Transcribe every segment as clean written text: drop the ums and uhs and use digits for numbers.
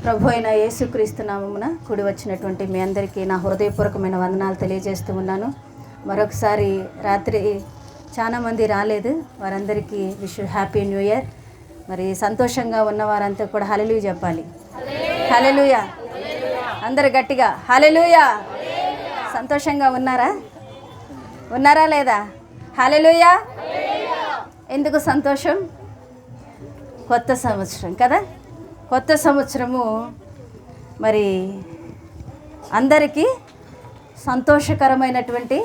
ప్రభు అయిన యేసుక్రీస్తు నామమున కూడి వచ్చినటువంటి మీ అందరికీ నా హృదయపూర్వకమైన వందనాలు తెలియజేస్తూ ఉన్నాను. మరొకసారి రాత్రి చాలామంది రాలేదు, వారందరికీ విష్ హ్యాపీ న్యూ ఇయర్. మరి సంతోషంగా ఉన్న వారంతా కూడా హల్లెలూయా చెప్పాలి. హల్లెలూయా అందరు గట్టిగా హల్లెలూయా. సంతోషంగా ఉన్నారా లేదా? హల్లెలూయా. ఎందుకు సంతోషం? కొత్త సంవత్సరం కదా. కొత్త సంవత్సరము మరి అందరికీ సంతోషకరమైనటువంటి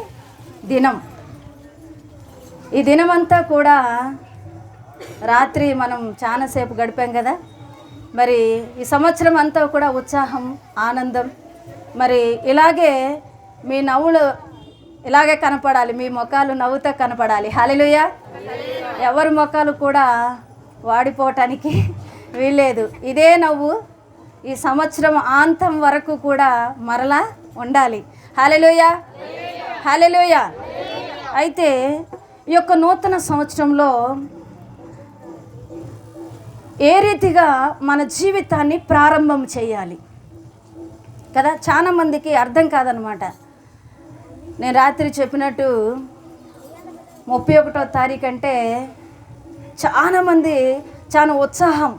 దినం. ఈ దినమంతా కూడా రాత్రి మనం చాలాసేపు గడిపాం కదా. మరి ఈ సంవత్సరం అంతా కూడా ఉత్సాహం, ఆనందం, మరి ఇలాగే మీ నవ్వులు ఇలాగే కనపడాలి, మీ ముఖాలు నవ్వుతో కనపడాలి. హల్లెలూయా. ఎవరి ముఖాలు కూడా వాడిపోవటానికి వీల్లేదు. ఇదే నవ్వు ఈ సంవత్సరం ఆంతం వరకు కూడా మరలా ఉండాలి. హల్లెలూయా, హల్లెలూయా. అయితే ఈ యొక్క నూతన సంవత్సరంలో ఏ రీతిగా మన జీవితాన్ని ప్రారంభం చేయాలి కదా, చాలామందికి అర్థం కాదనమాట. నేను రాత్రి చెప్పినట్టు 31వ తారీఖు అంటే చాలామంది చాలా ఉత్సాహం,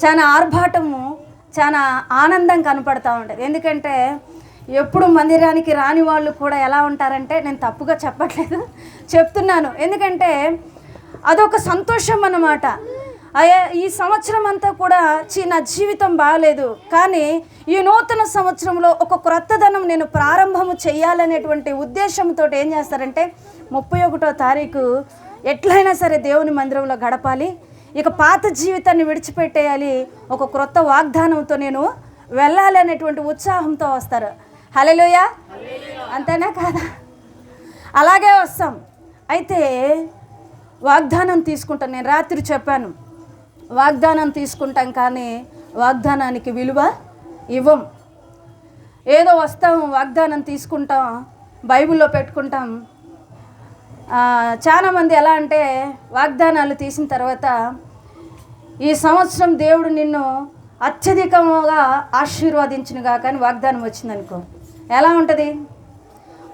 చాలా ఆర్భాటము, చాలా ఆనందం కనపడతూ ఉంటుంది. ఎందుకంటే ఎప్పుడు మందిరానికి రాని వాళ్ళు కూడా ఎలా ఉంటారంటే, నేను తప్పుగా చెప్పట్లేదు, చెప్తున్నాను. ఎందుకంటే అదొక సంతోషం అన్నమాట. ఈ సంవత్సరం అంతా కూడా నా జీవితం బాగలేదు, కానీ ఈ నూతన సంవత్సరంలో ఒక క్రొత్తదనం నేను ప్రారంభము చేయాలనేటువంటి ఉద్దేశంతో ఏం చేస్తారంటే 31వ తారీఖు ఎట్లయినా సరే దేవుని మందిరంలో గడపాలి, ఇక పాత జీవితాన్ని విడిచిపెట్టేయాలి, ఒక క్రొత్త వాగ్దానంతో నేను వెళ్ళాలి అనేటువంటి ఉత్సాహంతో వస్తారు. హల్లెలూయా. అంతేనా కాదా? అలాగే వస్తాం. అయితే వాగ్దానం తీసుకుంటాం. నేను రాత్రి చెప్పాను, వాగ్దానం తీసుకుంటాం కానీ వాగ్దానానికి విలువ ఇవ్వం. ఏదో వస్తాం, వాగ్దానం తీసుకుంటాం, బైబిల్లో పెట్టుకుంటాం. చాలామంది ఎలా అంటే వాగ్దానాలు తీసిన తర్వాత ఈ సంవత్సరం దేవుడు నిన్ను అత్యధికంగా ఆశీర్వదించునుగా కానీ వాగ్దానం వచ్చిందనుకో ఎలా ఉంటుంది?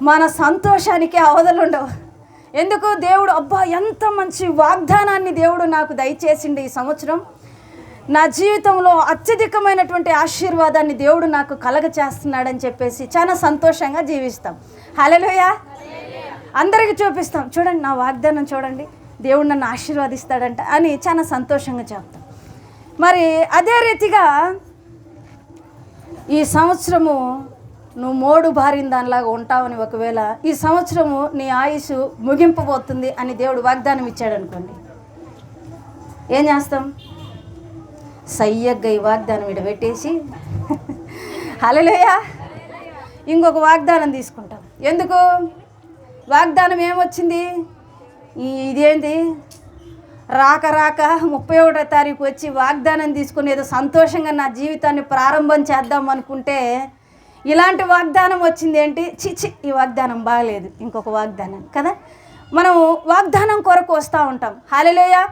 మన సంతోషానికి అవధులు ఉండవు. ఎందుకు? దేవుడు అబ్బా ఎంత మంచి వాగ్దానాన్ని దేవుడు నాకు దయచేసిండు, ఈ సంవత్సరం నా జీవితంలో అత్యధికమైనటువంటి ఆశీర్వాదాన్ని దేవుడు నాకు కలగచేస్తున్నాడని చెప్పేసి చాలా సంతోషంగా జీవిస్తాం. హల్లెలూయా. అందరికీ చూపిస్తాం, చూడండి నా వాగ్దానం, చూడండి దేవుడు నన్ను ఆశీర్వదిస్తాడంట అని చాలా సంతోషంగా చెప్తాం. మరి అదే రీతిగా ఈ సంవత్సరము నువ్వు మోడు బారిన దానిలాగా ఉంటావని, ఒకవేళ ఈ సంవత్సరము నీ ఆయుష్ ముగింపబోతుంది అని దేవుడు వాగ్దానం ఇచ్చాడు అనుకోండి, ఏం చేస్తాం? సయ్యగ్గా ఈ వాగ్దానం ఇక్కడ పెట్టేసి హల్లెలూయా ఇంకొక వాగ్దానం తీసుకుంటాం. ఎందుకు? వాగ్దానం ఏమొచ్చింది? ఇదేంటి రాక 31వ తారీఖు వచ్చి వాగ్దానం తీసుకుని ఏదో సంతోషంగా నా జీవితాన్ని ప్రారంభం చేద్దాం అనుకుంటే ఇలాంటి వాగ్దానం వచ్చింది. ఏంటి? చిచి, ఈ వాగ్దానం బాగలేదు, ఇంకొక వాగ్దానం కదా. మనం వాగ్దానం కొరకు వస్తూ ఉంటాం. హల్లెలూయా.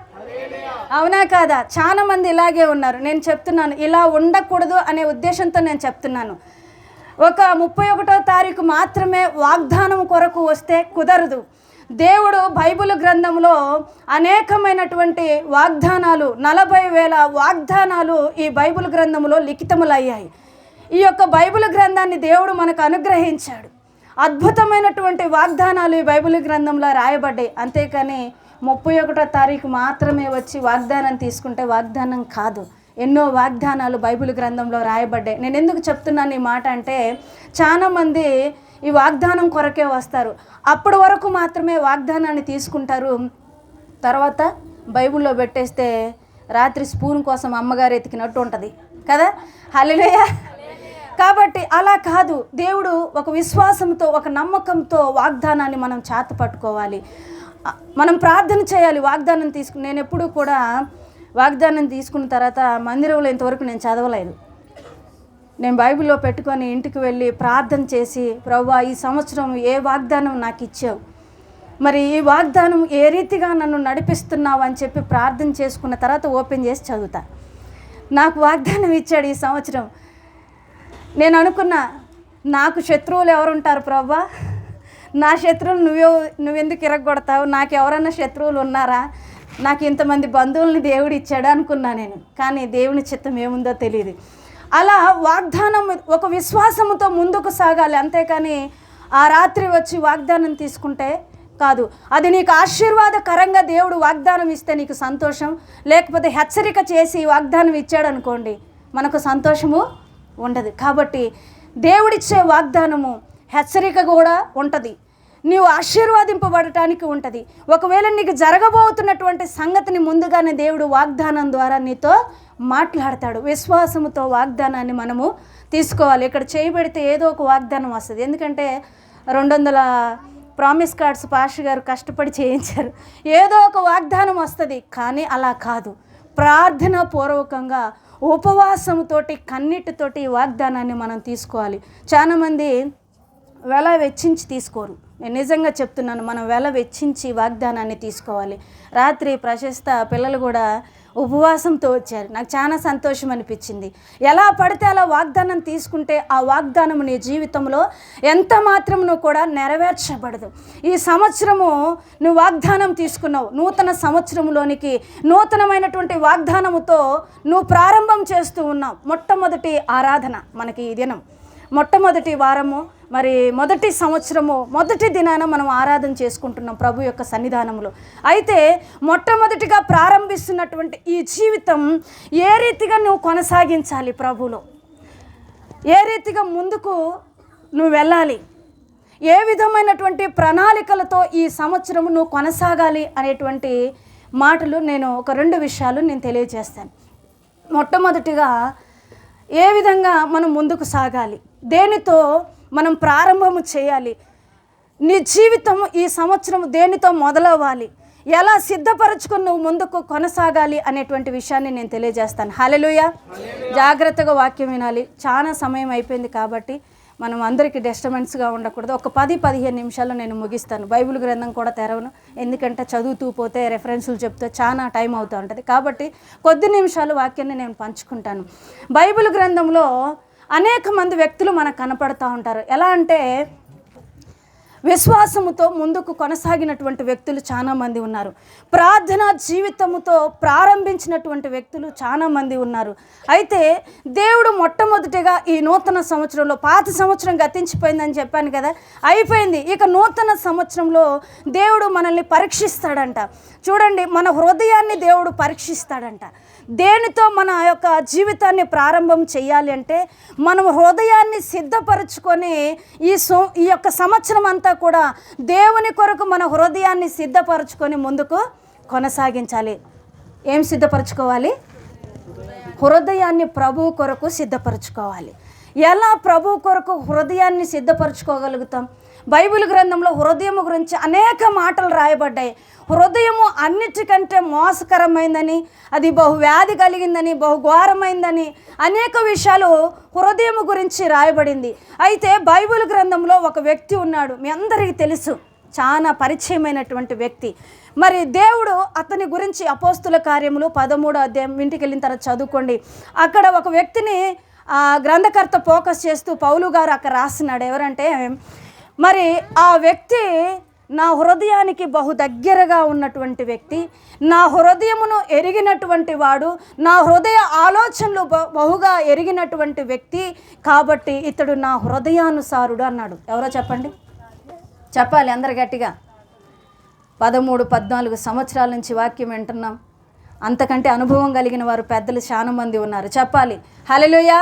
అవునా కాదా? చాలామంది ఇలాగే ఉన్నారు. నేను చెప్తున్నాను, ఇలా ఉండకూడదు అనే ఉద్దేశంతో నేను చెప్తున్నాను. ఒక 31వ తారీఖు మాత్రమే వాగ్దానం కొరకు వస్తే కుదరదు. దేవుడు బైబిల్ గ్రంథంలో అనేకమైనటువంటి వాగ్దానాలు, 40,000 వాగ్దానాలు ఈ బైబిల్ గ్రంథంలో లిఖితములయ్యాయి. ఈ యొక్క బైబిల్ గ్రంథాన్ని దేవుడు మనకు అనుగ్రహించాడు. అద్భుతమైనటువంటి వాగ్దానాలు ఈ బైబిల్ గ్రంథంలో రాయబడ్డాయి. అంతేకాని 31వ తారీఖు మాత్రమే వచ్చి వాగ్దానం తీసుకుంటే వాగ్దానం కాదు. ఎన్నో వాగ్దానాలు బైబిల్ గ్రంథంలో రాయబడ్డాయి. నేను ఎందుకు చెప్తున్నాను ఈ మాట అంటే, చాలామంది ఈ వాగ్దానం కొరకే వస్తారు, అప్పటి వరకు మాత్రమే వాగ్దానాన్ని తీసుకుంటారు, తర్వాత బైబిల్లో పెట్టేస్తే రాత్రి స్పూన్ కోసం అమ్మగారు ఎతికినట్టు ఉంటుంది కదా. హల్లెలూయా. కాబట్టి అలా కాదు. దేవుడు ఒక విశ్వాసంతో, ఒక నమ్మకంతో వాగ్దానాన్ని మనం చేత పట్టుకోవాలి. మనం ప్రార్థన చేయాలి. వాగ్దానం నేను ఎప్పుడు కూడా వాగ్దానం తీసుకున్న తర్వాత మందిరంలో ఇంతవరకు నేను చదవలేదు. నేను బైబిల్లో పెట్టుకొని ఇంటికి వెళ్ళి ప్రార్థన చేసి, ప్రభువా ఈ సంవత్సరం ఏ వాగ్దానం నాకు ఇచ్చావు, మరి ఈ వాగ్దానం ఏ రీతిగా నన్ను నడిపిస్తున్నావు అని చెప్పి ప్రార్థన చేసుకున్న తర్వాత ఓపెన్ చేసి చదువుతా. నాకు వాగ్దానం ఇచ్చాడు ఈ సంవత్సరం. నేను అనుకున్నా, నాకు శత్రువులు ఎవరుంటారు ప్రభా? నా శత్రువులు నువ్వెందుకు ఇరగొడతావు? నాకు ఎవరన్నా శత్రువులు ఉన్నారా? నాకు ఇంతమంది బంధువుల్ని దేవుడు ఇచ్చాడు అనుకున్నా నేను. కానీ దేవుని చిత్తం ఏముందో తెలియదు. అలా వాగ్దానం ఒక విశ్వాసముతో ముందుకు సాగాలి, అంతేకాని ఆ రాత్రి వచ్చి వాగ్దానం తీసుకుంటే కాదు. అది నీకు ఆశీర్వాదకరంగా దేవుడు వాగ్దానం ఇస్తే నీకు సంతోషం, లేకపోతే హెచ్చరిక చేసి వాగ్దానం ఇచ్చాడు అనుకోండి, మనకు సంతోషము ఉండదు. కాబట్టి దేవుడిచ్చే వాగ్దానము హెచ్చరిక కూడా ఉంటుంది, నీవు ఆశీర్వాదింపబడటానికి ఉంటుంది. ఒకవేళ నీకు జరగబోతున్నటువంటి సంగతిని ముందుగానే దేవుడు వాగ్దానం ద్వారా నీతో మాట్లాడతాడు. విశ్వాసముతో వాగ్దానాన్ని మనము తీసుకోవాలి. ఇక్కడ చేయబెడితే ఏదో ఒక వాగ్దానం వస్తుంది. ఎందుకంటే 200 ప్రామిస్ కార్డ్స్ పాస్టర్ గారు కష్టపడి చేయించారు, ఏదో ఒక వాగ్దానం వస్తుంది. కానీ అలా కాదు, ప్రార్థన పూర్వకంగా ఉపవాసంతోటి కన్నిటితోటి ఈ వాగ్దానాన్ని మనం తీసుకోవాలి. చాలామంది వెల వెచ్చించి తీసుకోరు. నేను నిజంగా చెప్తున్నాను, మనం వెల వెచ్చించి వాగ్దానాన్ని తీసుకోవాలి. రాత్రి ప్రశస్త పిల్లలు కూడా ఉపవాసంతో వచ్చారు. నాకు చాలా సంతోషం అనిపించింది. ఎలా పడితే అలా వాగ్దానం తీసుకుంటే ఆ వాగ్దానం నీ జీవితంలో ఎంత మాత్రమును కూడా నెరవేర్చబడదు. ఈ సంవత్సరము నువ్వు వాగ్దానం తీసుకున్నావు, నూతన సంవత్సరంలోనికి నూతనమైనటువంటి వాగ్దానముతో నువ్వు ప్రారంభం చేస్తూ ఉన్నావు. మొట్టమొదటి ఆరాధన మనకి ఈ దినం, మొట్టమొదటి వారము, మరి మొదటి సంవత్సరము మొదటి దినాన మనం ఆరాధన చేసుకుంటున్నాం ప్రభు యొక్క సన్నిధానంలో. అయితే మొట్టమొదటిగా ప్రారంభిస్తున్నటువంటి ఈ జీవితం ఏ రీతిగా నువ్వు కొనసాగించాలి, ప్రభులో ఏ రీతిగా ముందుకు నువ్వు వెళ్ళాలి, ఏ విధమైనటువంటి ప్రణాళికలతో ఈ సంవత్సరం నువ్వు కొనసాగాలి అనేటువంటి మాటలు నేను ఒక 2 విషయాలు నేను తెలియజేస్తాను. మొట్టమొదటిగా ఏ విధంగా మనం ముందుకు సాగాలి, దేనితో మనం ప్రారంభము చేయాలి, నీ జీవితం ఈ సంవత్సరం దేనితో మొదలవ్వాలి, ఎలా సిద్ధపరచుకొని నువ్వు ముందుకు కొనసాగాలి అనేటువంటి విషయాన్ని నేను తెలియజేస్తాను. హల్లెలూయా. జాగ్రత్తగా వాక్యం వినాలి. చాలా సమయం అయిపోయింది కాబట్టి మనం అందరికీ డిస్టర్బెన్స్గా ఉండకూడదు. ఒక 10-15 నిమిషాల్లో నేను ముగిస్తాను. బైబిల్ గ్రంథం కూడా తెరవను, ఎందుకంటే చదువుతూ పోతే రెఫరెన్సులు చెప్తే చాలా టైం అవుతూ ఉంటుంది. కాబట్టి కొద్ది నిమిషాలు వాక్యాన్ని నేను పంచుకుంటాను. బైబిల్ గ్రంథంలో అనేక మంది వ్యక్తులు మనకు కనపడుతూ ఉంటారు. ఎలా అంటే విశ్వాసముతో ముందుకు కొనసాగినటువంటి వ్యక్తులు చాలామంది ఉన్నారు. ప్రార్థన జీవితముతో ప్రారంభించినటువంటి వ్యక్తులు చాలామంది ఉన్నారు. అయితే దేవుడు మొట్టమొదటిగా ఈ నూతన సంవత్సరంలో, పాత సంవత్సరం గతించిపోయిందని చెప్పాను కదా, అయిపోయింది. ఇక నూతన సంవత్సరంలో దేవుడు మనల్ని పరీక్షిస్తాడంట. చూడండి, మన హృదయాన్ని దేవుడు పరీక్షిస్తాడంట. దేనితో మన యొక్క జీవితాన్ని ప్రారంభం చేయాలి అంటే మనం హృదయాన్ని సిద్ధపరచుకొని ఈ యొక్క సంవత్సరం అంతా కూడా దేవుని కొరకు మన హృదయాన్ని సిద్ధపరచుకొని ముందుకు కొనసాగించాలి. ఏం సిద్ధపరచుకోవాలి? హృదయాన్ని ప్రభు కొరకు సిద్ధపరచుకోవాలి. ఎలా ప్రభు కొరకు హృదయాన్ని సిద్ధపరచుకోగలుగుతాం? బైబిల్ గ్రంథంలో హృదయం గురించి అనేక మాటలు రాయబడ్డాయి. హృదయము అన్నిటికంటే మోసకరమైందని, అది బహువ్యాధి కలిగిందని, బహుఘోరమైందని అనేక విషయాలు హృదయం గురించి రాయబడింది. అయితే బైబిల్ గ్రంథంలో ఒక వ్యక్తి ఉన్నాడు, మీ అందరికీ తెలుసు, చాలా పరిచయమైనటువంటి వ్యక్తి. మరి దేవుడు అతని గురించి అపోస్తుల కార్యములు 13వ అధ్యాయం ఇంటికి వెళ్ళిన తర్వాత చదువుకోండి. అక్కడ ఒక వ్యక్తిని గ్రంథకర్త ఫోకస్ చేస్తూ పౌలు గారు అక్కడ రాస్తున్నాడు. ఎవరంటే, మరి ఆ వ్యక్తి నా హృదయానికి బహు దగ్గరగా ఉన్నటువంటి వ్యక్తి, నా హృదయమును ఎరిగినటువంటి వాడు, నా హృదయ ఆలోచనలు బహుగా ఎరిగినటువంటి వ్యక్తి, కాబట్టి ఇతడు నా హృదయానుసారుడు అన్నాడు. ఎవరో చెప్పండి, చెప్పాలి అందరు గట్టిగా. 13-14 సంవత్సరాల నుంచి వాక్యం వింటున్నాం. అంతకంటే అనుభవం కలిగిన వారు పెద్దలు చాలా మంది ఉన్నారు. చెప్పాలి హల్లెలూయా.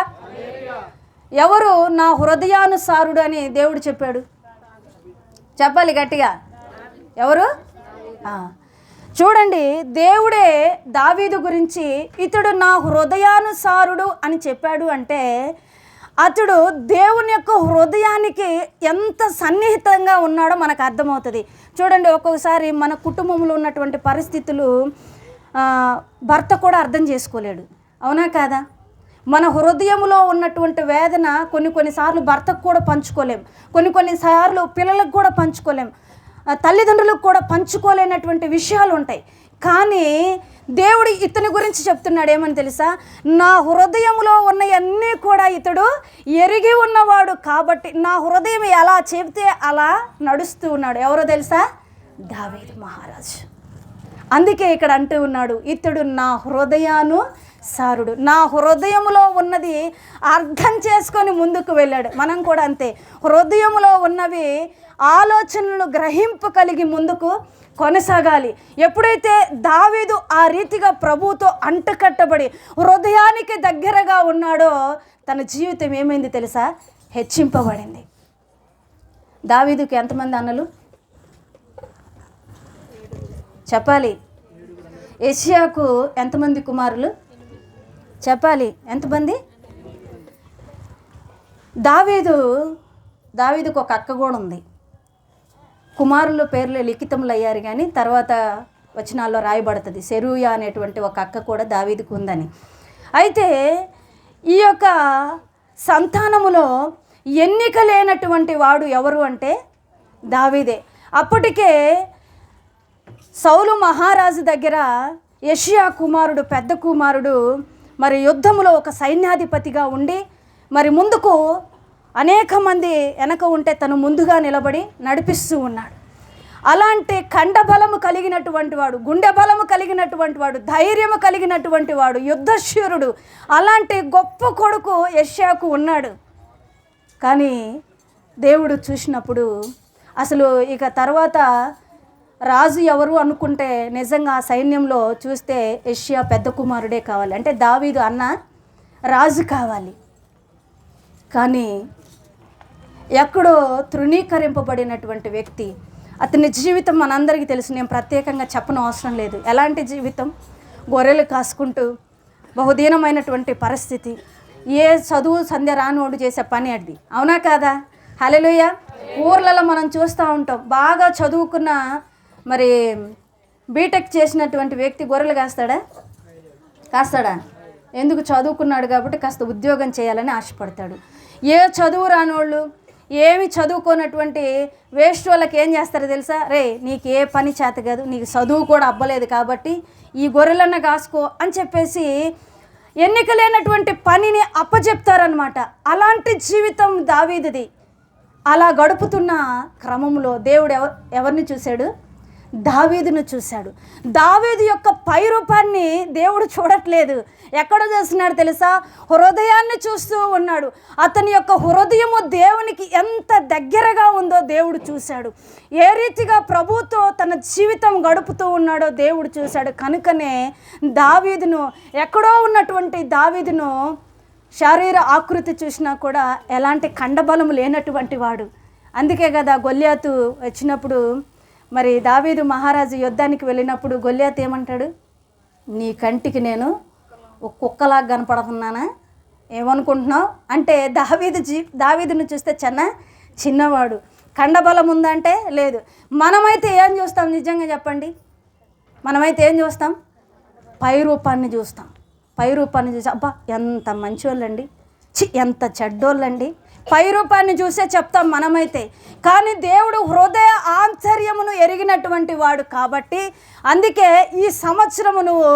ఎవరు నా హృదయానుసారుడు అని దేవుడు చెప్పాడు? చెప్పాలి గట్టిగా. ఎవరు? చూడండి, దేవుడే దావీదు గురించి ఇతడు నా హృదయానుసారుడు అని చెప్పాడు అంటే అతడు దేవుని యొక్క హృదయానికి ఎంత సన్నిహితంగా ఉన్నాడో మనకు అర్థమవుతుంది. చూడండి, ఒక్కొక్కసారి మన కుటుంబంలో ఉన్నటువంటి పరిస్థితులు భర్త కూడా అర్థం చేసుకోలేడు, అవునా కాదా? మన హృదయంలో ఉన్నటువంటి వేదన కొన్నిసార్లు భర్తకు కూడా పంచుకోలేం, కొన్నిసార్లు పిల్లలకు కూడా పంచుకోలేం, తల్లిదండ్రులకు కూడా పంచుకోలేనటువంటి విషయాలు ఉంటాయి. కానీ దేవుడు ఇతని గురించి చెప్తున్నాడు ఏమని తెలుసా? నా హృదయంలో ఉన్నవన్నీ కూడా ఇతడు ఎరిగి ఉన్నవాడు కాబట్టి నా హృదయం ఎలా చెబితే అలా నడుస్తూ ఉన్నాడు. ఎవరో తెలుసా? దావీదు మహారాజు. అందుకే ఇక్కడ అంటూ ఉన్నాడు, ఇతడు నా హృదయానుసారుడు. నా హృదయంలో ఉన్నది అర్థం చేసుకొని ముందుకు వెళ్ళాడు. మనం కూడా అంతే, హృదయంలో ఉన్నవి ఆలోచనలు గ్రహింపు కలిగి ముందుకు కొనసాగాలి. ఎప్పుడైతే దావీదు ఆ రీతిగా ప్రభువుతో అంటుకట్టబడి హృదయానికి దగ్గరగా ఉన్నాడో తన జీవితం ఏమైంది తెలుసా? హెచ్చింపబడింది. దావీదుకి ఎంతమంది అన్నలు చెప్పాలి? యెషయాకు ఎంతమంది కుమారులు చెప్పాలి? ఎంతమంది? దావీదుకు ఒక అక్క కూడా ఉంది. కుమారుల పేర్లు లిఖితములు అయ్యారు, కానీ తర్వాత వచనాల్లో రాయబడుతుంది సెరూయా అనేటువంటి ఒక అక్క కూడా దావీదుకు ఉందని. అయితే ఈ యొక్క సంతానములో ఎన్నిక లేనటువంటి వాడు ఎవరు అంటే దావీదే. అప్పటికే సౌలు మహారాజు దగ్గర యెషయా కుమారుడు, పెద్ద కుమారుడు మరి యుద్ధములో ఒక సైన్యాధిపతిగా ఉండి మరి ముందుకు అనేక మంది వెనక ఉంటే తను ముందుగా నిలబడి నడిపిస్తూ ఉన్నాడు. అలాంటి కండబలము కలిగినటువంటి వాడు, గుండె బలము కలిగినటువంటి వాడు, ధైర్యము కలిగినటువంటి వాడు, యుద్ధశూరుడు, అలాంటి గొప్ప కొడుకు యెషయాకు ఉన్నాడు. కానీ దేవుడు చూసినప్పుడు అసలు ఇక తర్వాత రాజు ఎవరు అనుకుంటే నిజంగా ఆ సైన్యంలో చూస్తే యెషయా పెద్ద కుమారుడే కావాలి, అంటే దావీదు అన్న రాజు కావాలి. కానీ ఎక్కడో తృణీకరింపబడినటువంటి వ్యక్తి, అతని జీవితం మనందరికీ తెలుసు, నేను ప్రత్యేకంగా చెప్పను అవసరం లేదు. ఎలాంటి జీవితం? గొర్రెలు కాసుకుంటూ బహుదీనమైనటువంటి పరిస్థితి, ఏ చదువు సంధ్య రానోడు చేసే పని అది, అవునా కాదా? హల్లెలూయా. ఊర్లలో మనం చూస్తూ ఉంటాం, బాగా చదువుకున్న మరి బీటెక్ చేసినటువంటి వ్యక్తి గొర్రెలు కాస్తాడా? ఎందుకు? చదువుకున్నాడు కాబట్టి కాస్త ఉద్యోగం చేయాలని ఆశపడతాడు. ఏ చదువు రానోళ్ళు, ఏమి చదువుకోనటువంటి వేస్ట్ వాళ్ళకి ఏం చేస్తారో తెలుసా? రే, నీకు ఏ పని చేత కాదు, నీకు చదువు కూడా అవ్వలేదు కాబట్టి ఈ గొర్రెలన్న కాసుకో అని చెప్పేసి ఎన్నిక లేనటువంటి పనిని అప్పచెప్తారనమాట. అలాంటి జీవితం దావీదుది. అలా గడుపుతున్న క్రమంలో దేవుడు ఎవరిని చూశాడు? దావీదును చూశాడు. దావీదు యొక్క పై రూపాన్ని దేవుడు చూడట్లేదు. ఎక్కడ చూస్తున్నాడు తెలుసా? హృదయాన్ని చూస్తూ ఉన్నాడు. అతని యొక్క హృదయము దేవునికి ఎంత దగ్గరగా ఉందో దేవుడు చూశాడు. ఏ రీతిగా ప్రభువుతో తన జీవితం గడుపుతూ ఉన్నాడో దేవుడు చూశాడు. కనుకనే దావీదును, ఎక్కడో ఉన్నటువంటి దావీదును శారీర ఆకృతి చూసినా కూడా ఎలాంటి కండబలము లేనటువంటి వాడు. అందుకే కదా గొల్యాతు వచ్చినప్పుడు మరి దావీదు మహారాజు యుద్ధానికి వెళ్ళినప్పుడు గొల్యాతు ఏమంటాడు? నీ కంటికి నేను ఒక కుక్కలాగా కనపడుతున్నానా, ఏమనుకుంటున్నావు అంటే దావీదును చూస్తే చిన్నవాడు. కండబలం ఉందంటే లేదు. మనమైతే ఏం చూస్తాం? నిజంగా చెప్పండి, మనమైతే ఏం చూస్తాం? పై రూపాన్ని చూస్తాం. అబ్బా ఎంత మంచోళ్ళండి, ఎంత చెడ్డోళ్ళండి, పై రూపాన్ని చూసే చెప్తాం మనమైతే. కానీ దేవుడు హృదయ ఆంతర్యమును ఎరిగినటువంటి వాడు కాబట్టి అందుకే ఈ సంవత్సరము నువ్వు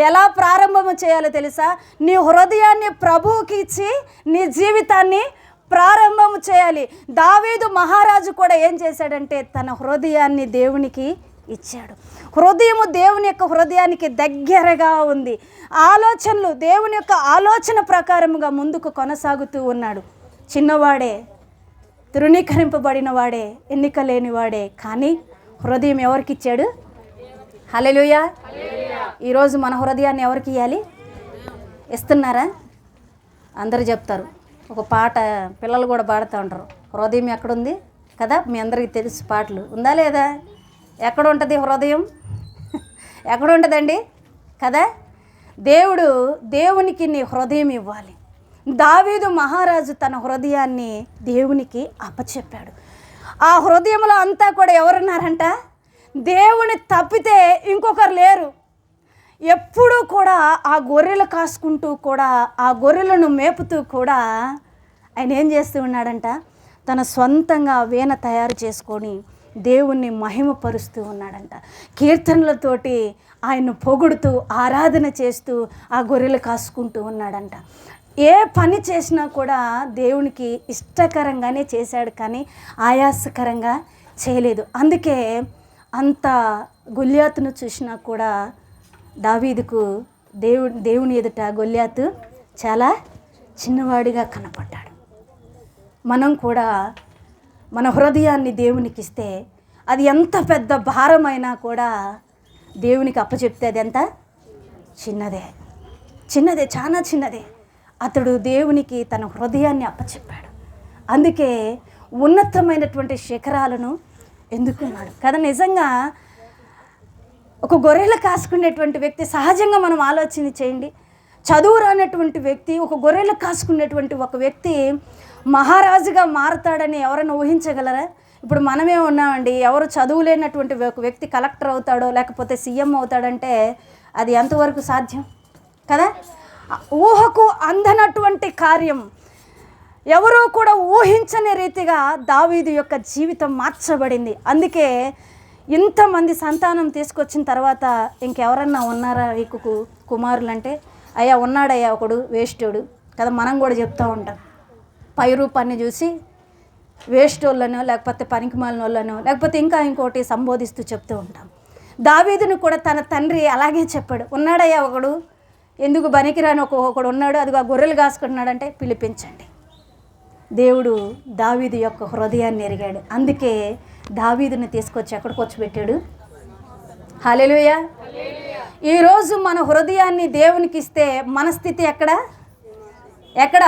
ఎలా ప్రారంభము చేయాలో తెలుసా? నీ హృదయాన్ని ప్రభువుకి ఇచ్చి నీ జీవితాన్ని ప్రారంభము చేయాలి. దావీదు మహారాజు కూడా ఏం చేశాడంటే తన హృదయాన్ని దేవునికి ఇచ్చాడు. హృదయము దేవుని యొక్క హృదయానికి దగ్గరగా ఉంది. ఆలోచనలు దేవుని యొక్క ఆలోచన ప్రకారముగా ముందుకు కొనసాగుతూ ఉన్నాడు. చిన్నవాడే, తృణీకరింపబడిన వాడే, ఎన్నిక లేనివాడే, కానీ హృదయం ఎవరికి ఇచ్చాడు? హల్లెలూయా. ఈరోజు మన హృదయాన్ని ఎవరికి ఇవ్వాలి? ఇస్తున్నారా? అందరూ చెప్తారు. ఒక పాట పిల్లలు కూడా పాడుతూ ఉంటారు, హృదయం ఎక్కడుంది కదా, మీ అందరికీ తెలుసు పాటలు. ఉందా లేదా? ఎక్కడ ఉంటుంది హృదయం? ఎక్కడ ఉంటుందండి కదా? దేవునికి నీ హృదయం ఇవ్వాలి. దావీదు మహారాజు తన హృదయాన్ని దేవునికి అప్పచెప్పాడు. ఆ హృదయంలో అంతా కూడా ఎవరున్నారంట? దేవుని తప్పితే ఇంకొకరు లేరు. ఎప్పుడూ కూడా ఆ గొర్రెలు కాసుకుంటూ కూడా, ఆ గొర్రెలను మేపుతూ కూడా ఆయన ఏం చేస్తూ ఉన్నాడంట? తన సొంతంగా వీణ తయారు చేసుకొని దేవుణ్ణి మహిమపరుస్తూ ఉన్నాడంట. కీర్తనలతోటి ఆయన్ను పొగుడుతూ ఆరాధన చేస్తూ ఆ గొర్రెలు కాసుకుంటూ ఉన్నాడంట. ఏ పని చేసినా కూడా దేవునికి ఇష్టకరంగానే చేశాడు, కానీ ఆయాసకరంగా చేయలేదు. అందుకే అంత గొల్యాతును చూసినా కూడా దావీదుకు దేవుని ఎదుట గొల్యాతు చాలా చిన్నవాడిగా కనపడ్డాడు. మనం కూడా మన హృదయాన్ని దేవునికి ఇస్తే అది ఎంత పెద్ద భారమైనా కూడా దేవునికి అప్పచెప్తే అది ఎంత చిన్నదే, చాలా చిన్నదే. అతడు దేవునికి తన హృదయాన్ని అప్పచెప్పాడు. అందుకే ఉన్నతమైనటువంటి శిఖరాలను ఎందుకున్నాడు కదా. నిజంగా ఒక గొర్రెలు కాసుకునేటువంటి వ్యక్తి, సహజంగా మనం ఆలోచన చేయండి, చదువు రానటువంటి వ్యక్తి, ఒక గొర్రెలు కాసుకునేటువంటి ఒక వ్యక్తి మహారాజుగా మారుతాడని ఎవరైనా ఊహించగలరా? ఇప్పుడు మనమే ఉన్నామండి, ఎవరు చదువు లేనటువంటి ఒక వ్యక్తి కలెక్టర్ అవుతాడో లేకపోతే సీఎం అవుతాడంటే అది ఎంతవరకు సాధ్యం కదా. ఊహకు అందనటువంటి కార్యం, ఎవరూ కూడా ఊహించని రీతిగా దావీదు యొక్క జీవితం మార్చబడింది. అందుకే ఇంతమంది సంతానం తీసుకొచ్చిన తర్వాత ఇంకెవరన్నా ఉన్నారా నీకు కుమారులు అంటే, అయ్యా ఉన్నాడయ్యా ఒకడు వేస్టోడు కదా. మనం కూడా చెప్తూ ఉంటాం, పై రూపాన్ని చూసి వేస్టోళ్ళనో లేకపోతే పనికిమాలిన వాళ్ళనో లేకపోతే ఇంకా ఇంకోటి సంబోధిస్తూ చెప్తూ ఉంటాం. దావీదును కూడా తన తండ్రి అలాగే చెప్పాడు, ఉన్నాడయ్యా ఒకడు, ఎందుకు బనికిరాని ఒకడు ఉన్నాడు, అదిగో గొర్రెలు కాసుకుంటున్నాడంటే పిలిపించండి. దేవుడు దావీదు యొక్క హృదయాన్ని ఎరిగాడు. అందుకే దావీదుని తీసుకొచ్చి ఎక్కడికి వచ్చి పెట్టాడు. హల్లెలూయా. ఈరోజు మన హృదయాన్ని దేవునికి ఇస్తే మన స్థితి ఎక్కడ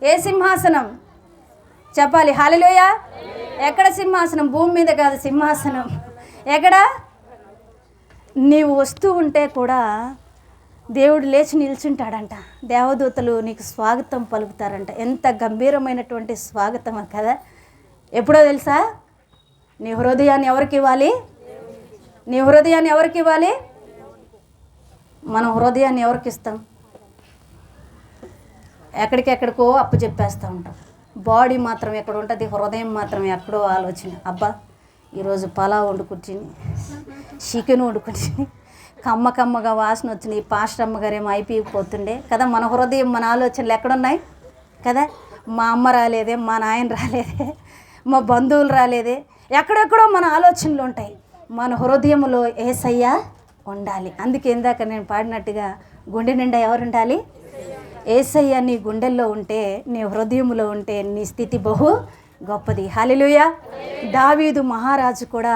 ఏ సింహాసనం చెప్పాలి? హల్లెలూయా. ఎక్కడ సింహాసనం? భూమి మీద కాదు, సింహాసనం ఎక్కడ? నీవు వస్తూ ఉంటే కూడా దేవుడు లేచి నిల్చుంటాడంట. దేవదూతలు నీకు స్వాగతం పలుకుతారంట. ఎంత గంభీరమైనటువంటి స్వాగతం కదా. ఎప్పుడో తెలుసా? నీ హృదయాన్ని ఎవరికి ఇవ్వాలి? నీ హృదయాన్ని ఎవరికి ఇవ్వాలి? మన హృదయాన్ని ఎవరికి ఇస్తాం? ఎక్కడికెక్కడికో అప్పు చెప్పేస్తూ ఉంటాం. బాడీ మాత్రం ఎక్కడ ఉంటుంది, హృదయం మాత్రం ఎక్కడో ఆలోచన. అబ్బా ఈరోజు పలావ్ వండుకుంటుంది, చికెన్ వండుకుంటుంది, కమ్మగా వాసన వచ్చినాయి, పాస్టర్ అమ్మగారేమో అయిపోయిపోతుండే కదా. మన హృదయం మన ఆలోచనలు ఎక్కడున్నాయి కదా. మా అమ్మ రాలేదే, మా నాయన రాలేదే, మా బంధువులు రాలేదే, ఎక్కడెక్కడో మన ఆలోచనలు ఉంటాయి. మన హృదయంలో యేసయ్య ఉండాలి. అందుకే ఇందాక నేను పాడినట్టుగా గుండె నిండా ఎవరు ఉండాలి? యేసయ్య నీ గుండెల్లో ఉంటే, నీ హృదయంలో ఉంటే నీ స్థితి బహు గొప్పది. హల్లెలూయా. దావీదు మహారాజు కూడా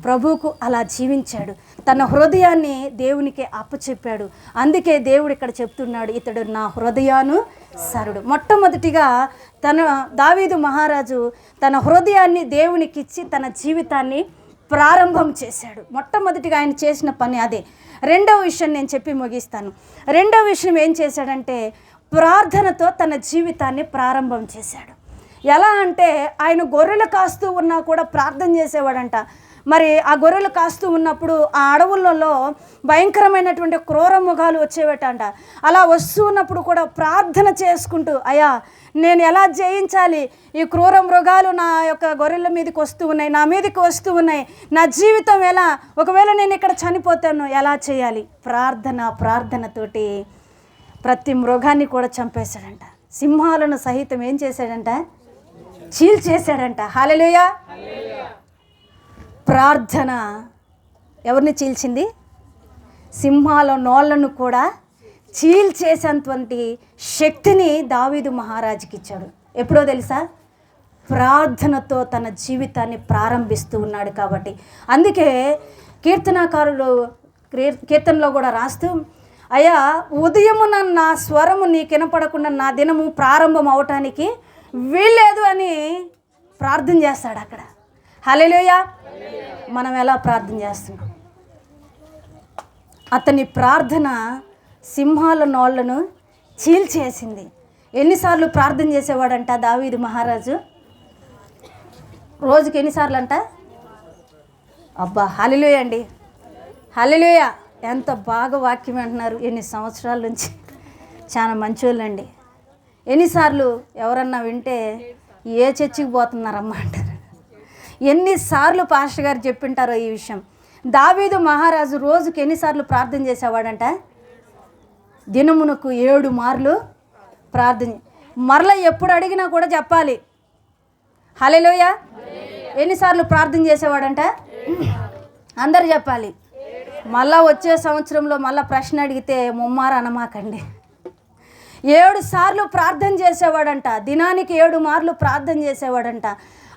ప్రభువుకు అలా జీవించాడు. తన హృదయాన్ని దేవునికి అప్పచెప్పాడు. అందుకే దేవుడు ఇక్కడ చెప్తున్నాడు, ఇతడు నా హృదయానుసారుడు. మొట్టమొదటిగా దావీదు మహారాజు తన హృదయాన్ని దేవునికి ఇచ్చి తన జీవితాన్ని ప్రారంభం చేశాడు. మొట్టమొదటిగా ఆయన చేసిన పని అదే. రెండవ విషయం నేను చెప్పి ముగిస్తాను. రెండవ విషయం ఏం చేశాడంటే, ప్రార్థనతో తన జీవితాన్ని ప్రారంభం చేశాడు. ఎలా అంటే, ఆయన గొర్రెలు కాస్తూ ఉన్నా కూడా ప్రార్థన చేసేవాడంట. మరి ఆ గొర్రెలు కాస్తూ ఉన్నప్పుడు ఆ అడవులలో భయంకరమైనటువంటి క్రూర మృగాలు వచ్చేవటంట. అలా వస్తూ ఉన్నప్పుడు కూడా ప్రార్థన చేసుకుంటూ, అయ్యా నేను ఎలా జయించాలి, ఈ క్రూర మృగాలు నా యొక్క గొర్రెల మీదకి వస్తూ ఉన్నాయి, నా మీదకి వస్తూ ఉన్నాయి, నా జీవితం ఎలా, ఒకవేళ నేను ఇక్కడ చనిపోతాను ఎలా చేయాలి? ప్రార్థనతోటి ప్రతి మృగాన్ని కూడా చంపేశాడంట. సింహాలను సహితం ఏం చేశాడంట? చీల్చేశాడంట. హల్లెలూయా. ప్రార్థన ఎవరిని చీల్చింది? సింహాల నోళ్లను కూడా చీల్చేసేటువంటి శక్తిని దావీదు మహారాజుకి ఇచ్చాడు. ఎప్పుడో తెలుసా? ప్రార్థనతో తన జీవితాన్ని ప్రారంభిస్తూ ఉన్నాడు కాబట్టి. అందుకే కీర్తనాకారుడు కీర్తనలో కూడా రాస్తూ, అయ్యా ఉదయమున నా స్వరము నీకు వినపడకుండా నా దినము ప్రారంభం అవటానికి వీల్లేదు అని ప్రార్థన చేస్తాడు అక్కడ. హల్లెలూయా. మనం ఎలా ప్రార్థన చేస్తున్నాం? అతని ప్రార్థన సింహాల నోళ్లను చీల్చేసింది. ఎన్నిసార్లు ప్రార్థన చేసేవాడంట దావీదు మహారాజు? రోజుకి ఎన్నిసార్లు అంట? అబ్బా హల్లెలూయా అండి, హల్లెలూయా. ఎంత బాగా వాక్యం అంటున్నారు. ఎన్ని సంవత్సరాల నుంచి చాలా మంచోళ్ళండి. ఎన్నిసార్లు ఎవరన్నా వింటే ఏ చర్చికి పోతున్నారమ్మా అంటారు. ఎన్నిసార్లు పాస్టర్ గారు చెప్పింటారో ఈ విషయం. దావీదు మహారాజు రోజుకి ఎన్నిసార్లు ప్రార్థన చేసేవాడంట? దినమునకు 7 మార్లు ప్రార్థన. మరలా ఎప్పుడు అడిగినా కూడా చెప్పాలి హల్లెలూయా. ఎన్నిసార్లు ప్రార్థన చేసేవాడంట? అందరు చెప్పాలి. మళ్ళా వచ్చే సంవత్సరంలో మళ్ళీ ప్రశ్న అడిగితే ముమ్మారు అనమాకండి. 7 సార్లు ప్రార్థన చేసేవాడంట. దినానికి 7 మార్లు ప్రార్థన చేసేవాడంట.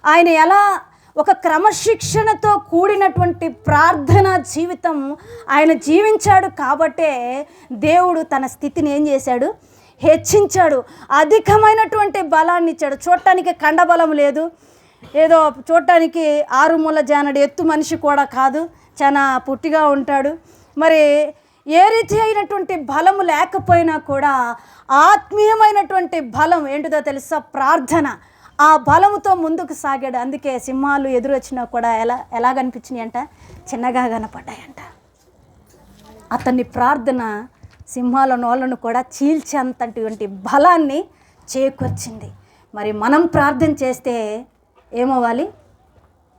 ఆయన ఎలా ఒక క్రమశిక్షణతో కూడినటువంటి ప్రార్థన జీవితం ఆయన జీవించాడు కాబట్టే దేవుడు తన స్థితిని ఏం చేశాడు? హెచ్చించాడు. అధికమైనటువంటి బలాన్ని ఇచ్చాడు. చూడటానికి కండబలం లేదు, ఏదో చూడటానికి 6 మూల జానడి ఎత్తు మనిషి కూడా కాదు, చాలా పుట్టిగా ఉంటాడు. మరి ఏ రీతి అయినటువంటి బలము లేకపోయినా కూడా ఆత్మీయమైనటువంటి బలం ఏంటిదో తెలుసా? ప్రార్థన. ఆ బలముతో ముందుకు సాగాడు. అందుకే సింహాలు ఎదురొచ్చినా కూడా ఎలా కనిపించినాయి అంట? చిన్నగా కనపడ్డాయంట. అతని ప్రార్థన సింహాల నోళ్ళను కూడా చీల్చేంతటువంటి బలాన్ని చేకూర్చింది. మరి మనం ప్రార్థన చేస్తే ఏమవ్వాలి?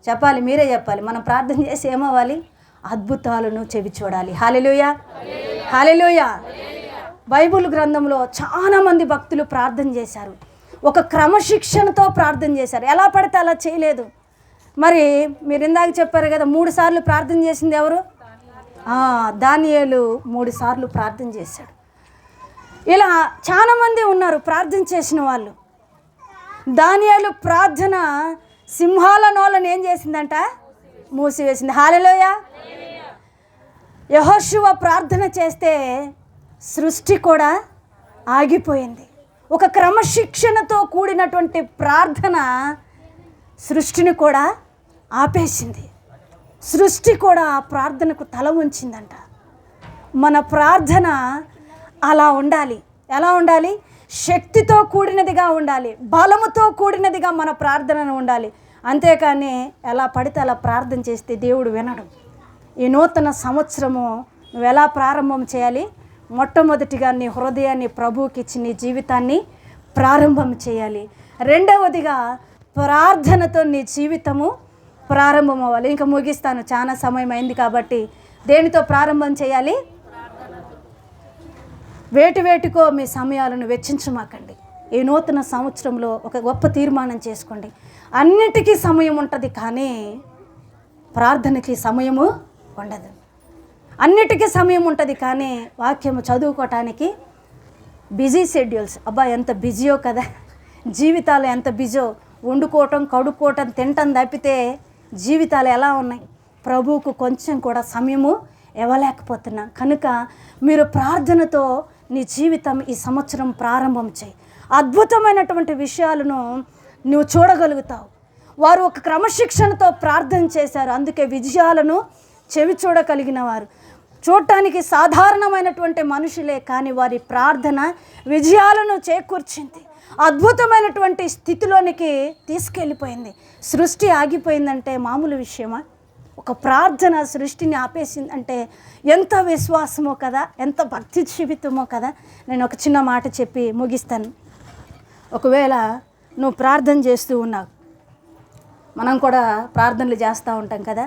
చెప్పాలి, మీరే చెప్పాలి. మనం ప్రార్థన చేసి ఏమవ్వాలి? అద్భుతాలను చెవి చూడాలి. హల్లెలూయా, హల్లెలూయా. బైబిల్ గ్రంథంలో చాలామంది భక్తులు ప్రార్థన చేశారు. ఒక క్రమశిక్షణతో ప్రార్థన చేశారు. ఎలా పడితే అలా చేయలేదు. మరి మీరు ఇందాక చెప్పారు కదా, 3 సార్లు ప్రార్థన చేసింది ఎవరు? దానియేలు 3 సార్లు ప్రార్థన చేశాడు. ఇలా చాలామంది ఉన్నారు ప్రార్థన చేసిన వాళ్ళు. దానియేలు ప్రార్థన సింహాల నోళ్ళను ఏం చేసిందంట? మూసివేసింది. హల్లెలూయా. యెహోషువ ప్రార్థన చేస్తే సృష్టి కూడా ఆగిపోయింది. ఒక క్రమశిక్షణతో కూడినటువంటి ప్రార్థన సృష్టిని కూడా ఆపేసింది. సృష్టి కూడా ఆ ప్రార్థనకు తల ఉంచిందంట. మన ప్రార్థన అలా ఉండాలి. ఎలా ఉండాలి? శక్తితో కూడినదిగా ఉండాలి, బలముతో కూడినదిగా మన ప్రార్థనను ఉండాలి. అంతేకాని ఎలా పడితే అలా ప్రార్థన చేస్తే దేవుడు వినడు. ఈ నూతన సంవత్సరము నువ్వు ఎలా ప్రారంభం చేయాలి? మొట్టమొదటిగా నీ హృదయాన్ని ప్రభువుకి ఇచ్చి నీ జీవితాన్ని ప్రారంభం చేయాలి. రెండవదిగా ప్రార్థనతో నీ జీవితము ప్రారంభం అవ్వాలి. ఇంకా ముగిస్తాను, చాలా సమయం అయింది కాబట్టి. దేనితో ప్రారంభం చేయాలి? వేటికో మీ సమయాలను వెచ్చించమాకండి. ఈ నూతన సంవత్సరంలో ఒక గొప్ప తీర్మానం చేసుకోండి. అన్నిటికీ సమయం ఉంటుంది, కానీ ప్రార్థనకి సమయము ఉండదు. అన్నిటికీ సమయం ఉంటుంది, కానీ వాక్యము చదువుకోవటానికి బిజీ షెడ్యూల్స్. అబ్బా ఎంత బిజీయో కదా, జీవితాలు ఎంత బిజీయో. వండుకోవటం, కడుక్కోవటం, తినటం తప్పితే జీవితాలు ఎలా ఉన్నాయి? ప్రభువుకు కొంచెం కూడా సమయము ఇవ్వలేకపోతున్నాం. కనుక మీరు ప్రార్థనతో నీ జీవితం ఈ సంవత్సరం ప్రారంభం చేయి. అద్భుతమైనటువంటి విషయాలను నువ్వు చూడగలుగుతావు. వారు ఒక క్రమశిక్షణతో ప్రార్థన చేశారు, అందుకే విజయాలను చెవి చూడగలిగిన వారు. చూడటానికి సాధారణమైనటువంటి మనుషులే, కానీ వారి ప్రార్థన విజయాలను చేకూర్చింది. అద్భుతమైనటువంటి స్థితిలోనికి తీసుకెళ్ళిపోయింది. సృష్టి ఆగిపోయిందంటే మామూలు విషయమా? ఒక ప్రార్థన సృష్టిని ఆపేసిందంటే ఎంత విశ్వాసమో కదా, ఎంత భక్తి జీవితమో కదా. నేను ఒక చిన్న మాట చెప్పి ముగిస్తాను. ఒకవేళ నువ్వు ప్రార్థన చేస్తూ ఉన్నావు, మనం కూడా ప్రార్థనలు చేస్తూ ఉంటాం కదా.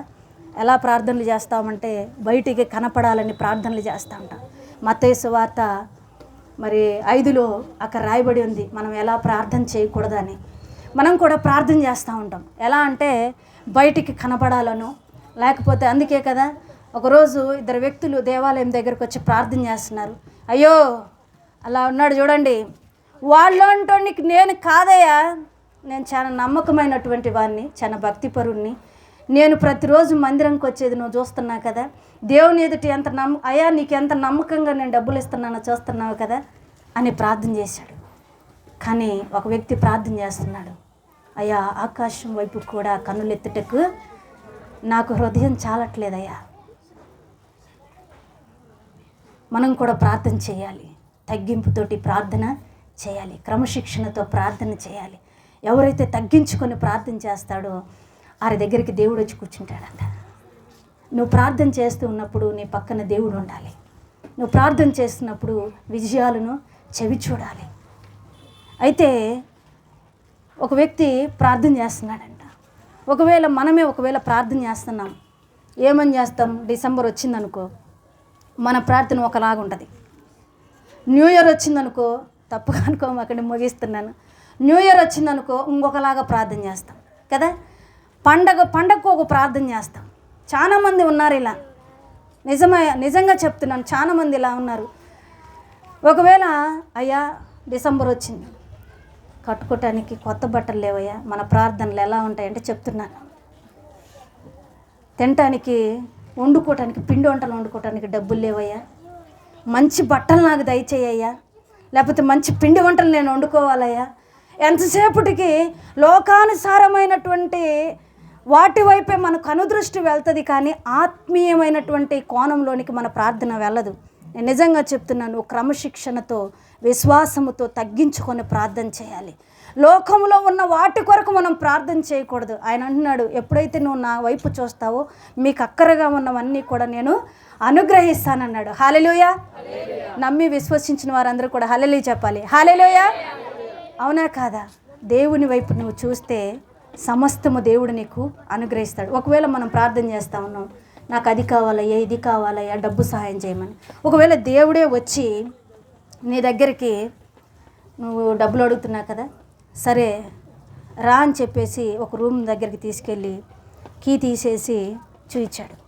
ఎలా ప్రార్థనలు చేస్తామంటే బయటికి కనపడాలని ప్రార్థనలు చేస్తూ ఉంటాం. మత్తయి సువార్త 5లో అక్కడ రాయబడి ఉంది మనం ఎలా ప్రార్థన చేయకూడదని. మనం కూడా ప్రార్థన చేస్తూ ఉంటాం. ఎలా అంటే బయటికి కనపడాలను, లేకపోతే అందుకే కదా ఒకరోజు 2 వ్యక్తులు దేవాలయం దగ్గరకు వచ్చి ప్రార్థన చేస్తున్నారు. అయ్యో అలా ఉన్నాడు చూడండి, వాళ్ళంటోనికి నేను కాదయ్యా, నేను చాలా నమ్మకమైనటువంటి వాడిని, చాలా భక్తిపరుణ్ణి, నేను ప్రతిరోజు మందిరంకి వచ్చేది నువ్వు చూస్తున్నా కదా, దేవుని ఎదుటి ఎంత అయ్యా నీకు ఎంత నమ్మకంగా నేను డబ్బులు ఇస్తున్నానో చూస్తున్నావు కదా అని ప్రార్థన చేశాడు. కానీ ఒక వ్యక్తి ప్రార్థన చేస్తున్నాడు, అయ్యా ఆకాశం వైపు కూడా కన్నులెత్తుటకు నాకు హృదయం చాలట్లేదయ్యా. మనం కూడా ప్రార్థన చేయాలి, తగ్గింపుతోటి ప్రార్థన చేయాలి, క్రమశిక్షణతో ప్రార్థన చేయాలి. ఎవరైతే తగ్గించుకొని ప్రార్థన చేస్తాడో వారి దగ్గరికి దేవుడు వచ్చి కూర్చుంటాడంట. నువ్వు ప్రార్థన చేస్తూ ఉన్నప్పుడు నీ పక్కన దేవుడు ఉండాలి. నువ్వు ప్రార్థన చేస్తున్నప్పుడు విజయాలను చెవి చూడాలి. అయితే ఒక వ్యక్తి ప్రార్థన చేస్తున్నాడంట. ఒకవేళ ప్రార్థన చేస్తున్నాం, ఏమని చేస్తాం? డిసెంబర్ వచ్చిందనుకో మన ప్రార్థన ఒకలాగా ఉంటుంది. న్యూ ఇయర్ వచ్చిందనుకో, తప్పుగా అనుకోమాకండి, ముగిస్తున్నాను, న్యూ ఇయర్ వచ్చిందనుకో ఇంకొకలాగా ప్రార్థన చేస్తాం కదా. పండగకు ఒక ప్రార్థన చేస్తాం. చాలామంది ఉన్నారు ఇలా, నిజంగా చెప్తున్నాను, చాలామంది ఇలా ఉన్నారు. ఒకవేళ అయ్యా డిసెంబర్ వచ్చింది, కట్టుకోవటానికి కొత్త బట్టలు లేవయ్యా, మన ప్రార్థనలు ఎలా ఉంటాయంటే చెప్తున్నాను, తినటానికి వండుకోవటానికి పిండి వంటలు వండుకోవటానికి డబ్బులు లేవయ్యా, మంచి బట్టలు నాకు దయచేయ్యా, లేకపోతే మంచి పిండి వంటలు నేను వండుకోవాలయ్యా. ఎంతసేపటికి లోకానుసారమైనటువంటి వాటి వైపే మనకు అనుదృష్టి వెళ్తుంది, కానీ ఆత్మీయమైనటువంటి కోణంలోనికి మన ప్రార్థన వెళ్ళదు. నేను నిజంగా చెప్తున్నాను, క్రమశిక్షణతో విశ్వాసముతో తగ్గించుకొని ప్రార్థన చేయాలి. లోకంలో ఉన్న వాటి కొరకు మనం ప్రార్థన చేయకూడదు. ఆయన అంటున్నాడు, ఎప్పుడైతే నువ్వు నా వైపు చూస్తావో మీకు అక్కరగా ఉన్నవన్నీ కూడా నేను అనుగ్రహిస్తానన్నాడు. హల్లెలూయా. నమ్మి విశ్వసించిన వారందరూ కూడా హల్లెలూయా చెప్పాలి. హల్లెలూయా. అవునా కాదా? దేవుని వైపు నువ్వు చూస్తే సమస్తము దేవుడు నీకు అనుగ్రహిస్తాడు. ఒకవేళ మనం ప్రార్థన చేస్తా ఉన్నాం, నాకు అది కావాలయ్యా, ఇది కావాలయ్యా, డబ్బు సహాయం చేయమని, ఒకవేళ దేవుడే వచ్చి నీ దగ్గరికి, నువ్వు డబ్బులు అడుగుతున్నావు కదా, సరే రా అని చెప్పేసి ఒక రూమ్ దగ్గరికి తీసుకెళ్ళి కీ తీసేసి చూయించాడు.